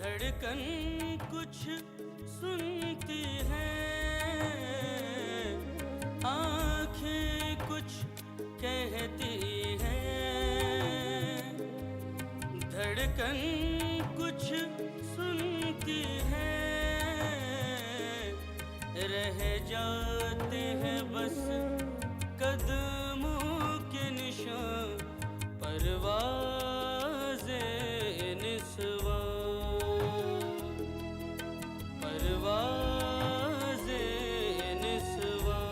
धड़कन कुछ सुनती है, आँखें कुछ कहती है, धड़कन कुछ सुनती है, रह जाते हैं बस कदमों के निशान, परवाज़े निस्वा, परवाज़े निस्वा,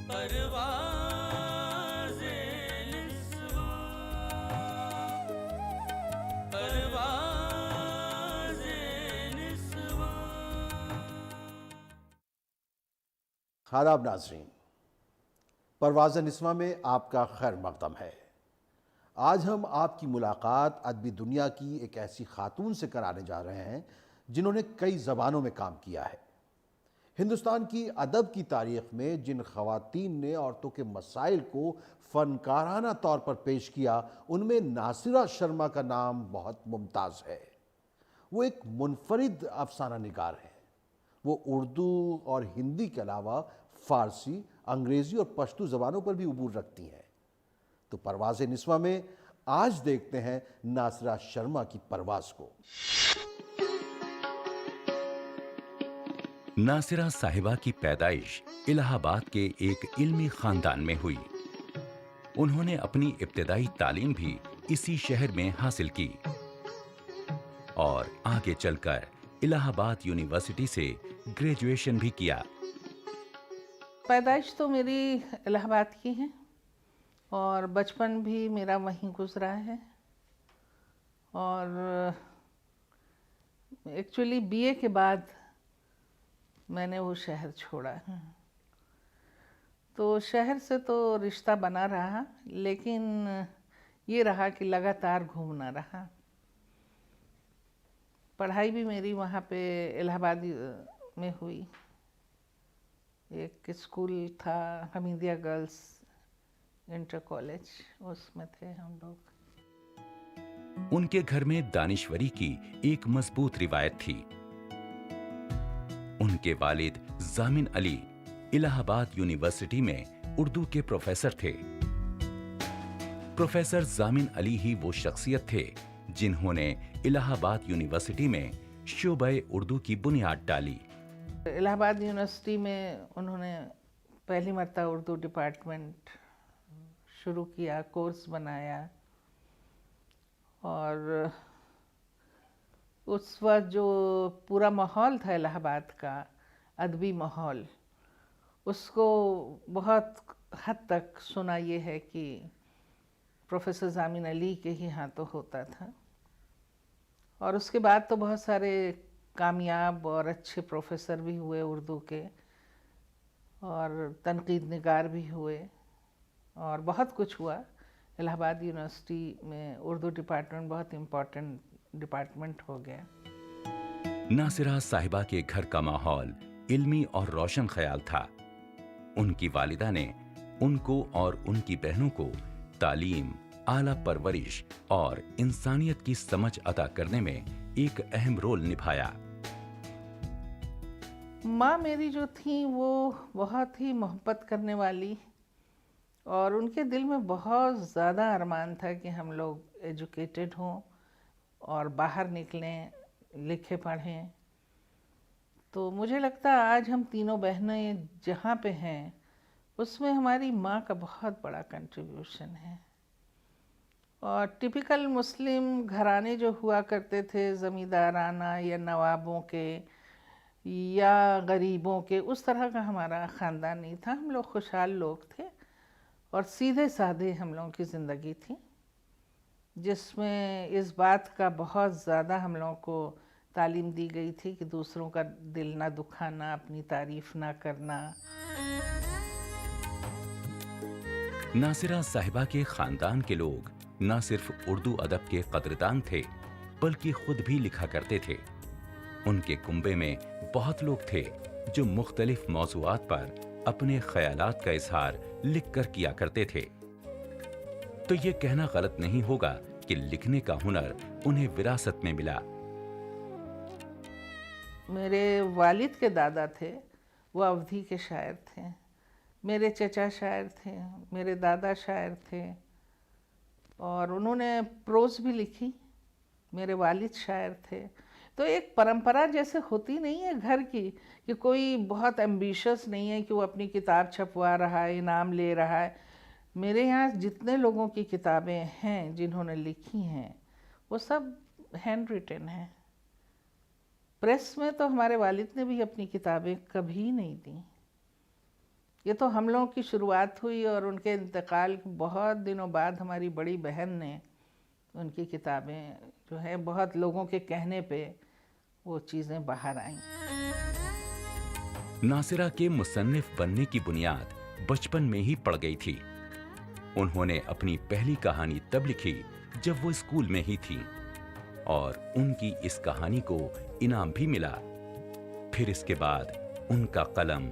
परवाज़े निस्वा, परवाज़े निस्वा। आदाब नाज़रीन, परवाज़ निस्वा में आपका खैर मक़दम है। आज हम आपकी मुलाकात अदबी दुनिया की एक ऐसी खातून से कराने जा रहे हैं जिन्होंने कई ज़बानों में काम किया है। हिंदुस्तान की अदब की तारीख़ में जिन ख़वातीन ने औरतों के मसाइल को फ़नकाराना तौर पर पेश किया, उनमें नासिरा शर्मा का नाम बहुत मुमताज़ है। वो एक मुनफरिद अफसाना निगार है। वो उर्दू और हिंदी के अलावा फ़ारसी, अंग्रेज़ी और पश्तो ज़बानों पर भी उबूर रखती हैं। तो परवाज़ निस्वा में आज देखते हैं नासिरा शर्मा की परवाज़ को। नासिरा साहिबा की पैदाइश इलाहाबाद के एक इल्मी खानदान में हुई। उन्होंने अपनी इब्तिदाई तालीम भी इसी शहर में हासिल की और आगे चलकर इलाहाबाद यूनिवर्सिटी से ग्रेजुएशन भी किया। पैदाइश तो मेरी इलाहाबाद की है और बचपन भी मेरा वहीं गुजरा है। और एक्चुअली बीए के बाद मैंने वो शहर छोड़ा है। तो शहर से तो रिश्ता बना रहा, लेकिन ये रहा कि लगातार घूमना रहा। पढ़ाई भी मेरी वहाँ पे इलाहाबाद में हुई। एक स्कूल था हमीदिया गर्ल्स इंटर कॉलेज, उसमें थे हम लोग। उनके घर में दानिश्वरी की एक मजबूत रिवायत थी। उनके वालिद जामिन अली इलाहाबाद यूनिवर्सिटी में उर्दू के प्रोफेसर थे। प्रोफेसर जामिन अली ही वो शख्सियत थे जिन्होंने इलाहाबाद यूनिवर्सिटी में शोबे उर्दू की बुनियाद डाली। इलाहाबाद यूनिवर्सिटी में उन्होंने पहली मरतबा उर्दू डिपार्टमेंट शुरू किया, कोर्स बनाया। और उस वक्त जो पूरा माहौल था इलाहाबाद का, अदबी माहौल, उसको बहुत हद तक सुना ये है कि प्रोफेसर जामिन अली के ही हाथों होता था। और उसके बाद तो बहुत सारे कामयाब और अच्छे प्रोफेसर भी हुए उर्दू के, और तनकीद निगार भी हुए, और बहुत कुछ हुआ। इलाहाबाद यूनिवर्सिटी में उर्दू डिपार्टमेंट बहुत इम्पोर्टेंट डिपार्टमेंट हो गया। नासिरा साहिबा के घर का माहौल इल्मी और रोशन ख्याल था। उनकी वालिदा ने उनको और उनकी बहनों को तालीम, आला परवरिश और इंसानियत की समझ अता करने में एक अहम रोल निभाया। माँ मेरी जो थी वो बहुत ही मोहब्बत करने वाली, और उनके दिल में बहुत ज़्यादा अरमान था कि हम लोग एजुकेटेड हों और बाहर निकलें, लिखे पढ़ें। तो मुझे लगता है आज हम तीनों बहनें जहाँ पे हैं उसमें हमारी माँ का बहुत बड़ा कंट्रीब्यूशन है। और टिपिकल मुस्लिम घराने जो हुआ करते थे, ज़मींदाराना या नवाबों के या गरीबों के, उस तरह का हमारा ख़ानदान नहीं था। हम लोग खुशहाल लोग थे और सीधे साधे हम लोगों की ज़िंदगी थी, जिसमें इस बात का बहुत ज़्यादा हम लोगों को तालीम दी गई थी कि दूसरों का दिल ना दुखाना, अपनी तारीफ़ ना करना। नासिरा साहिबा के खानदान के लोग न सिर्फ उर्दू अदब के कदरदान थे, बल्कि खुद भी लिखा करते थे। उनके कुंबे में बहुत लोग थे जो मुख्तलिफ मौज़ूआत पर अपने ख्यालात का इजहार लिख कर किया करते थे। तो ये कहना गलत नहीं होगा कि लिखने का हुनर उन्हें विरासत में मिला। मेरे वालिद के दादा थे, वो अवधी के शायर थे। मेरे चचा शायर थे, मेरे दादा शायर थे, और उन्होंने प्रोज भी लिखी। मेरे वालिद शायर थे। तो एक परंपरा जैसे होती नहीं है घर की, कि कोई बहुत एम्बिशियस नहीं है कि वो अपनी किताब छपवा रहा है, इनाम ले रहा है। मेरे यहाँ जितने लोगों की किताबें हैं जिन्होंने लिखी हैं, वो सब हैंड रिटन हैं। प्रेस में तो हमारे वालिद ने भी अपनी किताबें कभी नहीं दी। ये तो हम लोगों की शुरुआत हुई, और उनके इंतकाल के बहुत दिनों बाद हमारी बड़ी बहन ने उनकी किताबें जो है, बहुत लोगों के कहने पे वो चीज़ें बाहर आईं। नासिरा के मुसन्निफ बनने की बुनियाद बचपन में ही पड़ गई थी। उन्होंने अपनी पहली कहानी तब लिखी जब वो स्कूल में ही थी, और उनकी इस कहानी को इनाम भी मिला। फिर इसके बाद उनका कलम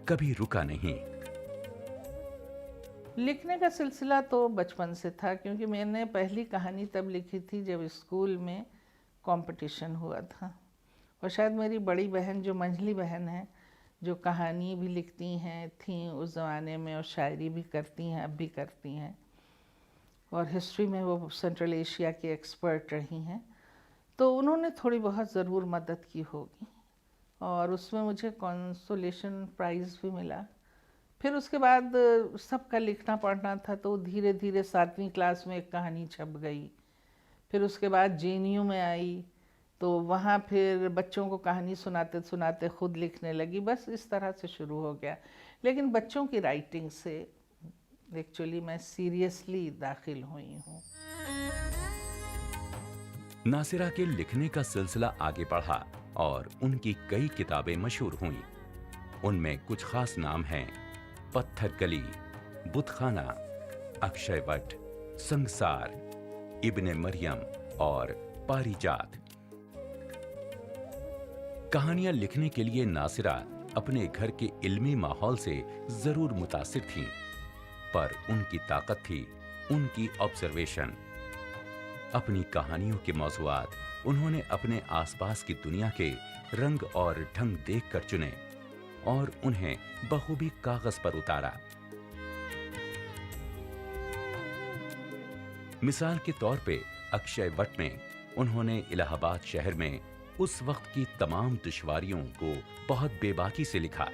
कभी रुका नहीं। लिखने का सिलसिला तो बचपन से था, क्योंकि मैंने पहली कहानी तब लिखी थी जब स्कूल में कंपटीशन हुआ था। और शायद मेरी बड़ी बहन, जो मंझली बहन है, जो कहानी भी लिखती हैं थी उस ज़माने में, और शायरी भी करती हैं, अब भी करती हैं, और हिस्ट्री में वो सेंट्रल एशिया की एक्सपर्ट रही हैं, तो उन्होंने थोड़ी बहुत ज़रूर मदद की होगी। और उसमें मुझे कंसोलेशन प्राइज़ भी मिला। फिर उसके बाद सबका लिखना पढ़ना था, तो धीरे धीरे 7वीं क्लास में एक कहानी छप गई। फिर उसके बाद JNU में आई, तो वहाँ फिर बच्चों को कहानी सुनाते सुनाते खुद लिखने लगी। बस इस तरह से शुरू हो गया। लेकिन बच्चों की राइटिंग से एक्चुअली मैं सीरियसली दाखिल हुई हूँ। नासिरा के लिखने का सिलसिला आगे बढ़ा और उनकी कई किताबें मशहूर हुईं। उनमें कुछ खास नाम हैं: पत्थरकली, बुतखाना, अक्षयवट, संसार, इब्ने मरियम और पारिजात। कहानियां लिखने के लिए नासिरा अपने घर के इल्मी माहौल से जरूर मुतासिर थीं, पर उनकी ताकत थी उनकी ऑब्जर्वेशन। अपनी कहानियों के मौज़ूआत उन्होंने अपने आसपास की दुनिया के रंग और ढंग देखकर चुने और उन्हें बखूबी कागज पर उतारा। मिसाल के तौर पे अक्षयवट में उन्होंने इलाहाबाद शहर में उस वक्त की तमाम दुश्वारियों को बहुत बेबाकी से लिखा।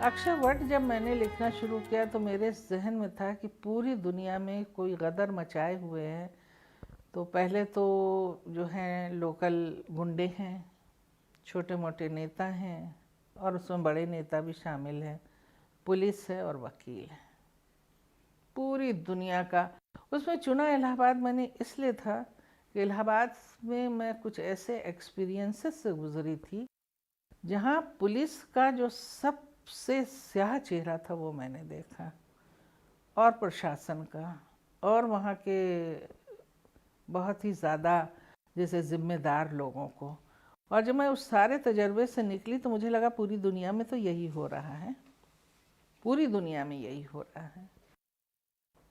अक्षयवट जब मैंने लिखना शुरू किया तो मेरे जहन में था कि पूरी दुनिया में कोई गदर मचाए हुए हैं। तो पहले तो जो हैं लोकल गुंडे हैं, छोटे मोटे नेता हैं, और उसमें बड़े नेता भी शामिल हैं, पुलिस है और वकील है। पूरी दुनिया का उसमें चुना इलाहाबाद मैंने इसलिए था कि इलाहाबाद में मैं कुछ ऐसे एक्सपीरियंसेस से गुजरी थी जहाँ पुलिस का जो सबसे स्याह चेहरा था वो मैंने देखा, और प्रशासन का, और वहाँ के बहुत ही ज़्यादा जैसे ज़िम्मेदार लोगों को। और जब मैं उस सारे तजर्बे से निकली तो मुझे लगा पूरी दुनिया में तो यही हो रहा है, पूरी दुनिया में यही हो रहा है।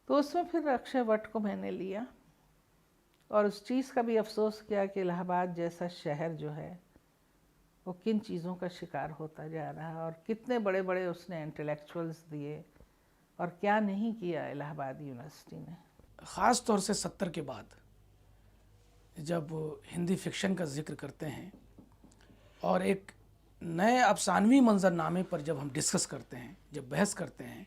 तो उसमें फिर अक्षयवट को मैंने लिया, और उस चीज़ का भी अफसोस किया कि इलाहाबाद जैसा शहर जो है वो किन चीज़ों का शिकार होता जा रहा है, और कितने बड़े बड़े उसने इंटेलेक्चुअल्स दिए और क्या नहीं किया इलाहाबाद यूनिवर्सिटी ने। ख़ास तौर से 70 के बाद जब हिंदी फिक्शन का जिक्र करते हैं और एक नए अफसानवी मंजरनामे पर जब हम डिस्कस करते हैं, जब बहस करते हैं,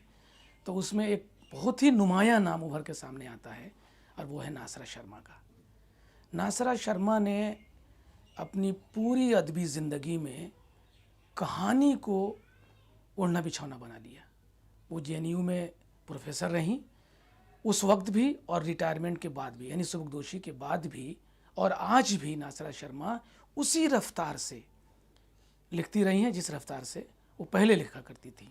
तो उसमें एक बहुत ही नुमायाँ नाम उभर के सामने आता है, और वो है नासिरा शर्मा का। नासिरा शर्मा ने अपनी पूरी अदबी ज़िंदगी में कहानी को ओढ़ना बिछौना बना लिया। वो JNU में प्रोफेसर रहीं उस वक्त भी, और रिटायरमेंट के बाद भी, यानी सुबकदोशी के बाद भी, और आज भी नासिरा शर्मा उसी रफ्तार से लिखती रही हैं जिस रफ्तार से वो पहले लिखा करती थी।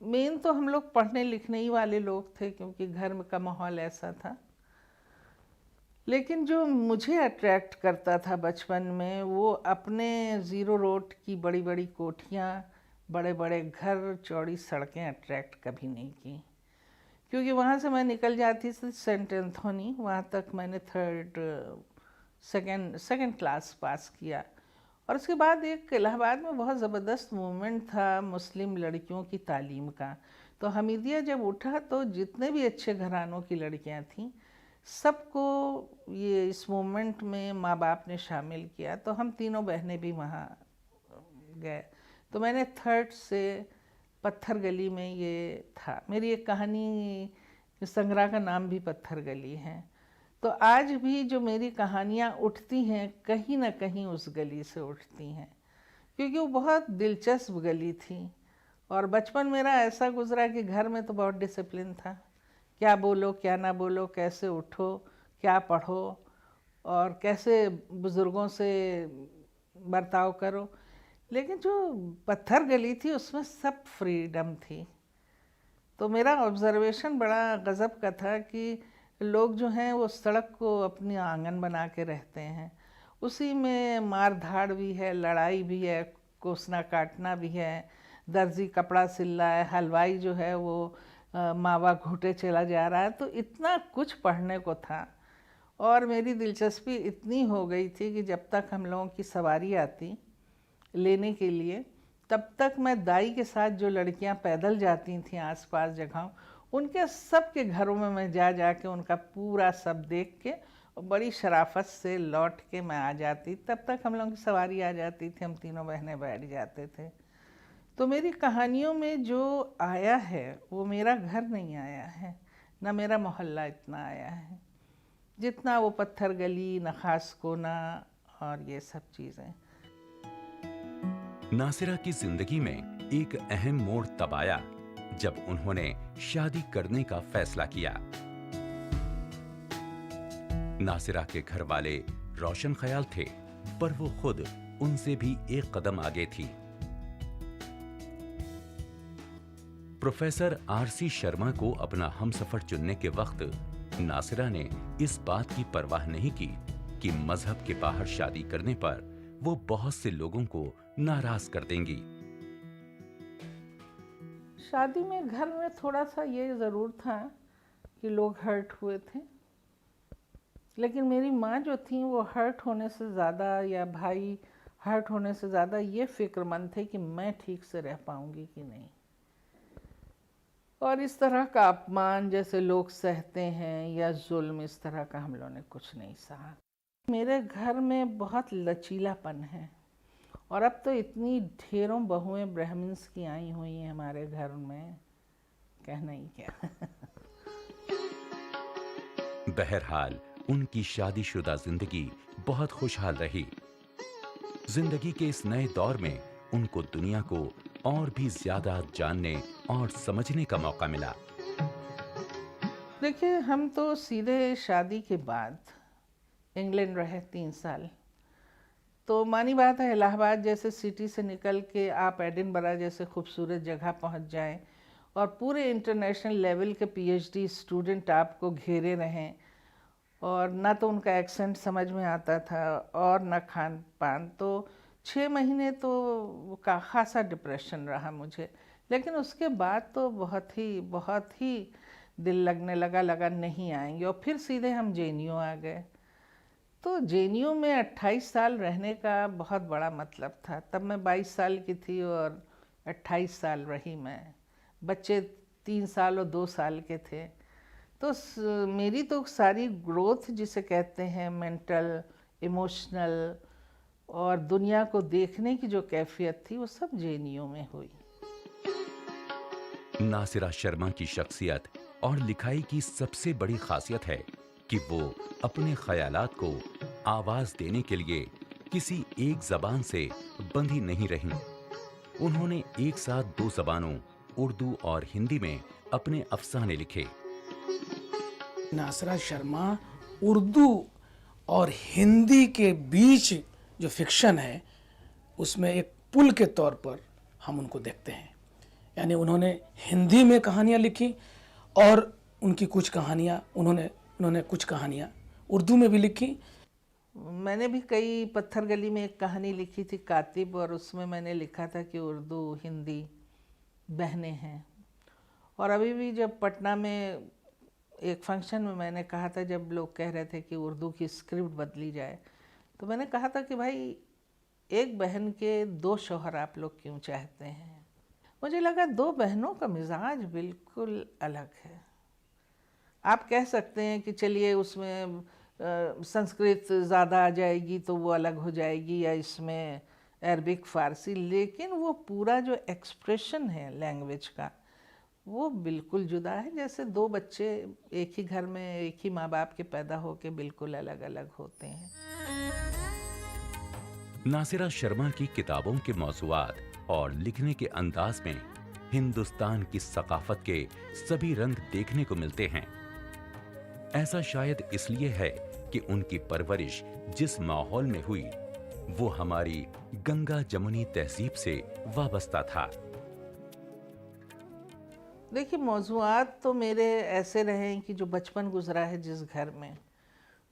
मेन तो हम लोग पढ़ने लिखने ही वाले लोग थे, क्योंकि घर में का माहौल ऐसा था। लेकिन जो मुझे अट्रैक्ट करता था बचपन में, वो अपने ज़ीरो रोड की बड़ी बड़ी कोठियाँ, बड़े बड़े घर, चौड़ी सड़कें अट्रैक्ट कभी नहीं की, क्योंकि वहाँ से मैं निकल जाती थी सेंट एंथोनी, वहाँ तक मैंने सेकंड क्लास पास किया। और उसके बाद एक इलाहाबाद में बहुत ज़बरदस्त मूवमेंट था मुस्लिम लड़कियों की तालीम का। तो हमीदिया जब उठा तो जितने भी अच्छे घरानों की लड़कियां थीं सबको ये इस मूवमेंट में माँ बाप ने शामिल किया। तो हम तीनों बहनें भी वहाँ गए। तो मैंने 3rd से पत्थर गली में, ये था मेरी एक कहानी, संग्रह का नाम भी पत्थर गली है। तो आज भी जो मेरी कहानियाँ उठती हैं कहीं ना कहीं उस गली से उठती हैं, क्योंकि वो बहुत दिलचस्प गली थी। और बचपन मेरा ऐसा गुजरा कि घर में तो बहुत डिसिप्लिन था, क्या बोलो क्या ना बोलो, कैसे उठो, क्या पढ़ो और कैसे बुज़ुर्गों से बर्ताव करो। लेकिन जो पत्थर गली थी उसमें सब फ्रीडम थी। तो मेरा ऑब्ज़र्वेशन बड़ा गज़ब का था कि लोग जो हैं वो सड़क को अपनी आंगन बना के रहते हैं, उसी में मार धाड़ भी है, लड़ाई भी है, कोसना काटना भी है, दर्जी कपड़ा सिल रहा है, हलवाई जो है वो मावा घूटे चला जा रहा है। तो इतना कुछ पढ़ने को था और मेरी दिलचस्पी इतनी हो गई थी कि जब तक हम लोगों की सवारी आती लेने के लिए, तब तक मैं दाई के साथ जो लड़कियां पैदल जाती थीं आसपास जगहों, उनके सब के घरों में मैं जा जा के उनका पूरा सब देख के और बड़ी शराफत से लौट के मैं आ जाती। तब तक हम लोगों की सवारी आ जाती थी, हम तीनों बहनें बैठ जाते थे। तो मेरी कहानियों में जो आया है वो मेरा घर नहीं आया है, ना मेरा मोहल्ला इतना आया है जितना वो पत्थर गली, नखास कोना और ये सब चीज़ें। नासिरा की जिंदगी में एक अहम मोड़ तब आया जब उन्होंने शादी करने का फैसला किया। नासिरा के घर वाले रोशन ख्याल थे, पर वो खुद उनसे भी एक कदम आगे थी। प्रोफेसर आरसी शर्मा को अपना हमसफर चुनने के वक्त नासिरा ने इस बात की परवाह नहीं की कि मजहब के बाहर शादी करने पर वो बहुत से लोगों को नाराज कर देंगी। शादी में घर में थोड़ा सा ये ज़रूर था कि लोग हर्ट हुए थे, लेकिन मेरी माँ जो थी वो हर्ट होने से ज़्यादा या भाई हर्ट होने से ज़्यादा ये फिक्रमंद थे कि मैं ठीक से रह पाऊँगी कि नहीं। और इस तरह का अपमान जैसे लोग सहते हैं या जुल्म, इस तरह का हम लोगों ने कुछ नहीं सहा। मेरे घर में बहुत लचीलापन है और अब तो इतनी ढेरों बहुएं ब्राह्मण्स की आई हुई हैं हमारे घर में, कहना ही क्या। बहरहाल उनकी शादीशुदा जिंदगी बहुत खुशहाल रही। जिंदगी के इस नए दौर में उनको दुनिया को और भी ज्यादा जानने और समझने का मौका मिला। देखिए, हम तो सीधे शादी के बाद इंग्लैंड रहे 3 साल। तो मानी बात है, इलाहाबाद जैसे सिटी से निकल के आप एडिनबरा जैसे खूबसूरत जगह पहुंच जाएं और पूरे इंटरनेशनल लेवल के पीएचडी स्टूडेंट आपको घेरे रहें, और ना तो उनका एक्सेंट समझ में आता था और ना खान पान। तो 6 महीने तो का खासा डिप्रेशन रहा मुझे, लेकिन उसके बाद तो बहुत ही दिल लगने लगा नहीं आएंगे। और फिर सीधे हम जेएनयू आ गए। तो जेएनयू में 28 साल रहने का बहुत बड़ा मतलब था। तब मैं 22 साल की थी और 28 साल रही मैं। बच्चे 3 साल और 2 साल के थे। तो मेरी तो सारी ग्रोथ जिसे कहते हैं, मेंटल, इमोशनल और दुनिया को देखने की जो कैफियत थी, वो सब जेएनयू में हुई। नासिरा शर्मा की शख्सियत और लिखाई की सबसे बड़ी खासियत है कि वो अपने ख्यालात को आवाज देने के लिए किसी एक जबान से बंधी नहीं रहीं। उन्होंने एक साथ 2 जबानों, उर्दू और हिंदी में अपने अफसाने लिखे। नासिरा शर्मा उर्दू और हिंदी के बीच जो फिक्शन है उसमें एक पुल के तौर पर हम उनको देखते हैं। यानी उन्होंने हिंदी में कहानियाँ लिखी और उनकी कुछ कहानियाँ उन्होंने कुछ कहानियाँ उर्दू में भी लिखी। मैंने भी कई पत्थर गली में एक कहानी लिखी थी कातिब, और उसमें मैंने लिखा था कि उर्दू हिंदी बहनें हैं। और अभी भी जब पटना में एक फंक्शन में मैंने कहा था, जब लोग कह रहे थे कि उर्दू की स्क्रिप्ट बदली जाए, तो मैंने कहा था कि भाई एक बहन के दो शौहर आप लोग क्यों चाहते हैं। मुझे लगा दो बहनों का मिजाज बिल्कुल अलग है। आप कह सकते हैं कि चलिए उसमें संस्कृत ज़्यादा आ जाएगी तो वो अलग हो जाएगी, या इसमें अरबिक फ़ारसी, लेकिन वो पूरा जो एक्सप्रेशन है लैंग्वेज का वो बिल्कुल जुदा है। जैसे दो बच्चे एक ही घर में एक ही माँ बाप के पैदा होके बिल्कुल अलग अलग होते हैं। नासिरा शर्मा की किताबों के मौज़ूआत और लिखने के अंदाज में हिंदुस्तान की सकाफत के सभी रंग देखने को मिलते हैं। ऐसा शायद इसलिए है कि उनकी परवरिश जिस माहौल में हुई वो हमारी गंगा जमुनी तहजीब से वाबस्ता था। देखिए, मौज़ूआत तो मेरे ऐसे रहे हैं कि जो बचपन गुजरा है जिस घर में,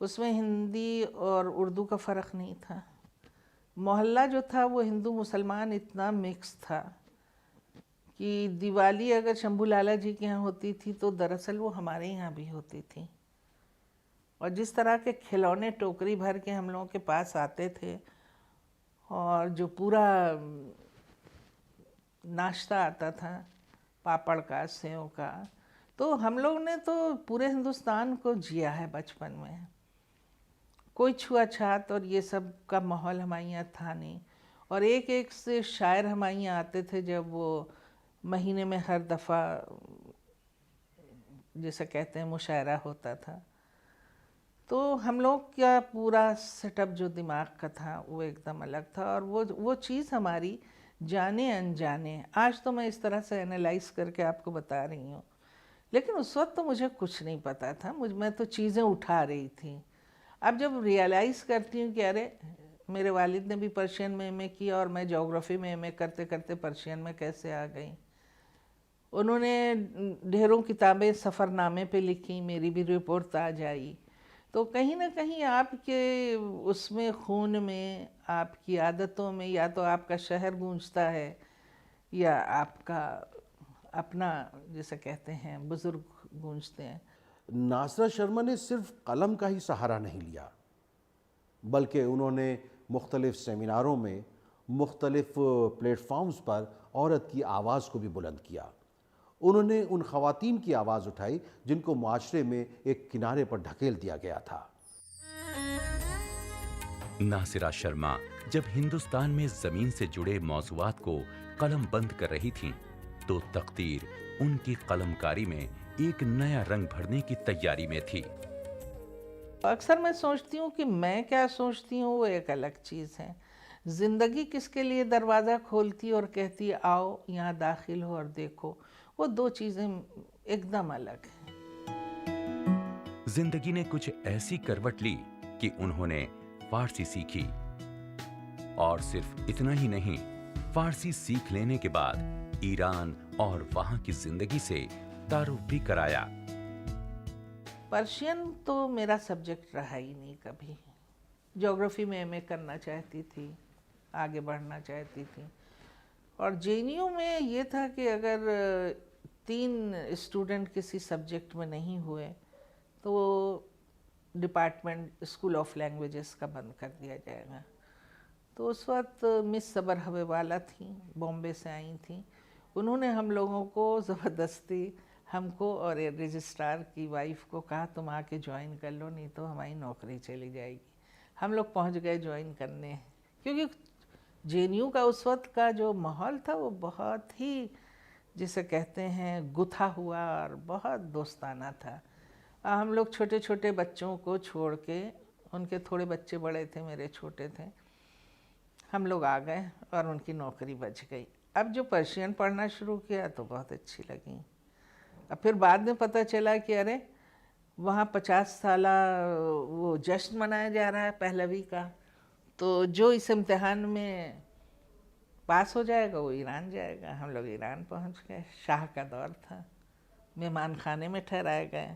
उसमें हिंदी और उर्दू का फ़र्क नहीं था। मोहल्ला जो था वो हिंदू मुसलमान इतना मिक्स था कि दिवाली अगर शंभू लाला जी के यहाँ होती थी तो दरअसल वो हमारे यहाँ भी होती थी। और जिस तरह के खिलौने टोकरी भर के हम लोगों के पास आते थे, और जो पूरा नाश्ता आता था पापड़ का, सेव का, तो हम लोग ने तो पूरे हिंदुस्तान को जिया है बचपन में। कोई छुआछात और ये सब का माहौल हमारे यहाँ था नहीं। और एक एक से शायर हमारे यहाँ आते थे, जब वो महीने में हर दफ़ा जैसे कहते हैं मुशायरा होता था, तो हम लोग का पूरा सेटअप जो दिमाग का था वो एकदम अलग था। और वो चीज़ हमारी जाने अनजाने, आज तो मैं इस तरह से एनालाइज करके आपको बता रही हूँ, लेकिन उस वक्त तो मुझे कुछ नहीं पता था। मैं तो चीज़ें उठा रही थी। अब जब रियलाइज़ करती हूँ कि अरे मेरे वालिद ने भी पर्शियन में एमए किया और मैं ज्योग्राफी में एमए करते करते पर्शियन में कैसे आ गई। उन्होंने ढेरों किताबें सफ़रनामे पे लिखी, मेरी भी रिपोर्ट आ जाई। तो कहीं ना कहीं आपके उसमें खून में, आपकी आदतों में, या तो आपका शहर गूंजता है या आपका अपना जिसे कहते हैं बुज़ुर्ग गूंजते हैं। नासिरा शर्मा ने सिर्फ कलम का ही सहारा नहीं लिया, बल्कि उन्होंने मुख्तलिफ़ सेमिनारों में, मुख्तलिफ़ प्लेटफॉर्म्स पर औरत की आवाज़ को भी बुलंद किया। उन्होंने उन ख़वातीन की आवाज़ उठाई जिनको माशरे में एक किनारे पर ढकेल दिया गया था। नासिरा शर्मा जब हिंदुस्तान में जमीन से जुड़े मौज़ूआत को कलम बंद कर रही थीं, तो तकदीर उनकी कलमकारी में एक नया रंग भरने की तैयारी में थी। अक्सर मैं सोचती हूँ कि मैं क्या सोचती हूँ वो एक अलग चीज़ है। ज़िंदगी किसके लिए दरवाज़ा खोलती और कहती आओ यहाँ दाखिल हो और देखो, वो दो चीज़ें एकदम अलग हैं। जिंदगी ने कुछ ऐसी करवट ली कि उन्होंने फारसी सीखी, और सिर्फ इतना ही नहीं, फारसी सीख लेने के बाद ईरान और वहां की जिंदगी से तारुफ भी कराया। पर्शियन तो मेरा सब्जेक्ट रहा ही नहीं कभी। ज्योग्राफी में एमए करना चाहती थी, आगे बढ़ना चाहती थी। और जेएनयू में ये था कि अगर 3 स्टूडेंट किसी सब्जेक्ट में नहीं हुए तो डिपार्टमेंट स्कूल ऑफ लैंग्वेजेस का बंद कर दिया जाएगा। तो उस वक्त मिस सबर हवेवाला थी, बॉम्बे से आई थी। उन्होंने हम लोगों को ज़बरदस्ती, हमको और रजिस्ट्रार की वाइफ को कहा तुम आके ज्वाइन कर लो, नहीं तो हमारी नौकरी चली जाएगी। हम लोग पहुंच गए ज्वाइन करने, क्योंकि जेएनयू का उस वक्त का जो माहौल था वो बहुत ही जिसे कहते हैं गुथा हुआ और बहुत दोस्ताना था। हम लोग छोटे छोटे बच्चों को छोड़ के, उनके थोड़े बच्चे बड़े थे, मेरे छोटे थे, हम लोग आ गए और उनकी नौकरी बच गई। अब जो पर्शियन पढ़ना शुरू किया तो बहुत अच्छी लगी। अब फिर बाद में पता चला कि अरे वहाँ 50 साला वो जश्न मनाया जा रहा है पहलवी का, तो जो इस इम्तिहान में पास हो जाएगा वो ईरान जाएगा। हम लोग ईरान पहुँच गए, शाह का दौर था, मेहमान खाने में ठहराए गए।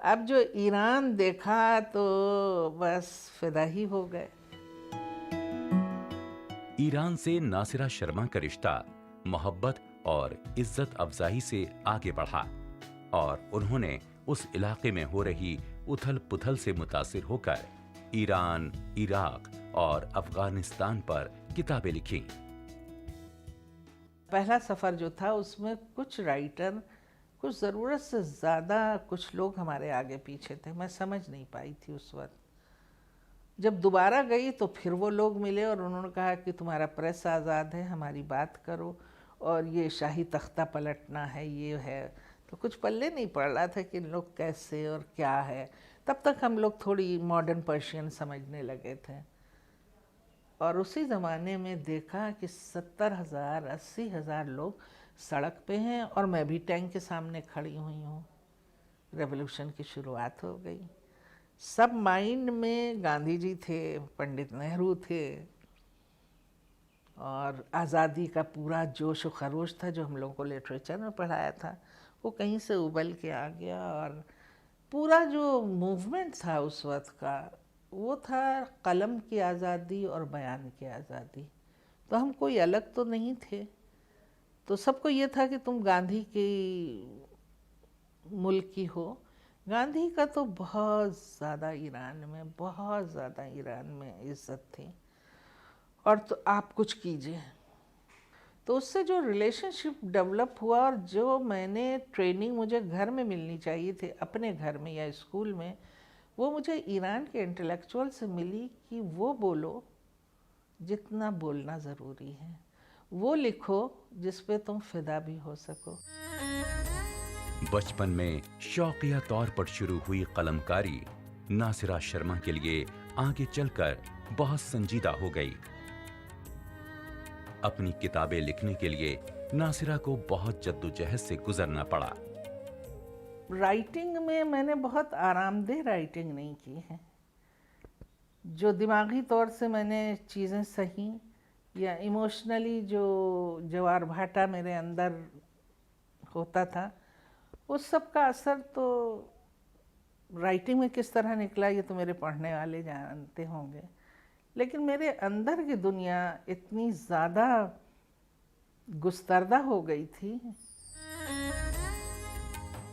अब जो ईरान देखा तो बस फिदा ही हो गए। ईरान से नासिरा शर्मा का रिश्ता मोहब्बत और इज्जत अफजाई से आगे बढ़ा और उन्होंने उस इलाके में हो रही उथल पुथल से मुतासिर होकर ईरान, इराक और अफगानिस्तान पर किताबें लिखी। पहला सफ़र जो था उसमें कुछ राइटर, कुछ ज़रूरत से ज़्यादा कुछ लोग हमारे आगे पीछे थे, मैं समझ नहीं पाई थी उस वक्त। जब दोबारा गई तो फिर वो लोग मिले और उन्होंने कहा कि तुम्हारा प्रेस आज़ाद है, हमारी बात करो, और ये शाही तख्ता पलटना है, ये है। तो कुछ पल्ले नहीं पड़ रहा था कि लोग कैसे और क्या है। तब तक हम लोग थोड़ी मॉडर्न पर्शियन समझने लगे थे। और उसी ज़माने में देखा कि 70,000 80,000 लोग सड़क पे हैं और मैं भी टैंक के सामने खड़ी हुई हूँ। रेवोल्यूशन की शुरुआत हो गई। सब माइंड में गांधी जी थे, पंडित नेहरू थे, और आज़ादी का पूरा जोश व खरोश था जो हम लोगों को लिटरेचर में पढ़ाया था, वो कहीं से उबल के आ गया। और पूरा जो मूवमेंट था उस वक्त का, वो था कलम की आज़ादी और बयान की आज़ादी। तो हम कोई अलग तो नहीं थे। तो सबको ये था कि तुम गांधी की मुल्क की हो। गांधी का तो बहुत ज़्यादा ईरान में, बहुत ज़्यादा ईरान में इज्जत थी, और तो आप कुछ कीजिए। तो उससे जो रिलेशनशिप डेवलप हुआ, और जो मैंने ट्रेनिंग मुझे घर में मिलनी चाहिए थी, अपने घर में या स्कूल में, वो मुझे ईरान के इंटेलेक्चुअल से मिली कि वो बोलो जितना बोलना ज़रूरी है, वो लिखो जिस पे तुम फिदा भी हो सको। बचपन में शौकिया तौर पर शुरू हुई कलमकारी नासिरा शर्मा के लिए आगे चलकर बहुत संजीदा हो गई। अपनी किताबें लिखने के लिए नासिरा को बहुत जद्दोजहद से गुजरना पड़ा। राइटिंग में मैंने बहुत आरामदेह राइटिंग नहीं की है। जो दिमागी तौर से मैंने चीज़ें सही या इमोशनली जो ज्वार भाटा मेरे अंदर होता था, उस सब का असर तो राइटिंग में किस तरह निकला ये तो मेरे पढ़ने वाले जानते होंगे। लेकिन मेरे अंदर की दुनिया इतनी ज़्यादा गुस्तरदा हो गई थी।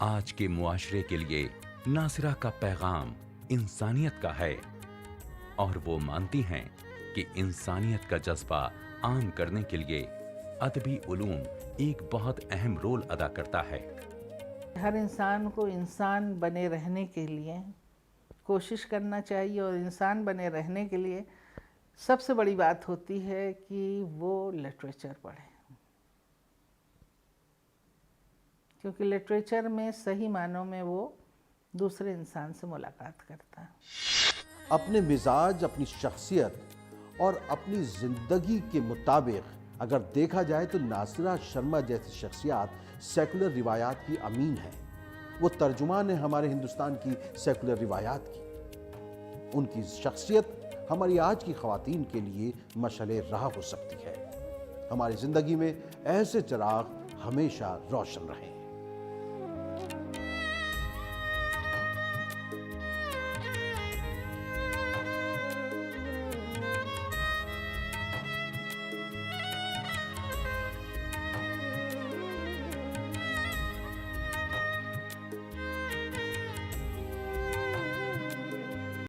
आज के मुआशरे के लिए नासिरा का पैगाम इंसानियत का है, और वो मानती हैं कि इंसानियत का जज्बा आम करने के लिए अदबी उलूम एक बहुत अहम रोल अदा करता है। हर इंसान को इंसान बने रहने के लिए कोशिश करना चाहिए, और इंसान बने रहने के लिए सबसे बड़ी बात होती है कि वो लिटरेचर पढ़े, क्योंकि लिटरेचर में सही मानों में वो दूसरे इंसान से मुलाकात करता है। अपने मिजाज, अपनी शख्सियत और अपनी ज़िंदगी के मुताबिक अगर देखा जाए तो नासिरा शर्मा जैसी शख्सियत सेकुलर रिवायात की अमीन है। वो तर्जुमान है हमारे हिंदुस्तान की सेकुलर रिवायात की। उनकी शख्सियत हमारी आज की ख़वातीन के लिए मशअले राह हो सकती है। हमारी ज़िंदगी में ऐसे चिराग हमेशा रोशन रहें।